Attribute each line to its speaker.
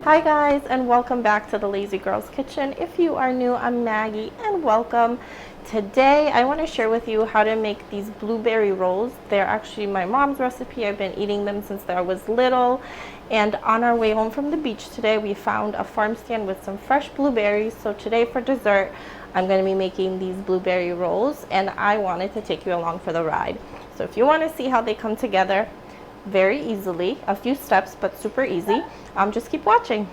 Speaker 1: Hi guys, and welcome back to the Lazy Girl's Kitchen. If you are new, I'm Maggie and welcome. Today I want to share with you how to make these blueberry rolls. They're actually my mom's recipe. I've been eating them since I was little, and on our way home from the beach today we found a farm stand with some fresh blueberries. So today for dessert I'm going to be making these blueberry rolls, and I wanted to take you along for the ride. So if you want to see how they come together very easily, a few steps but super easy, just keep watching.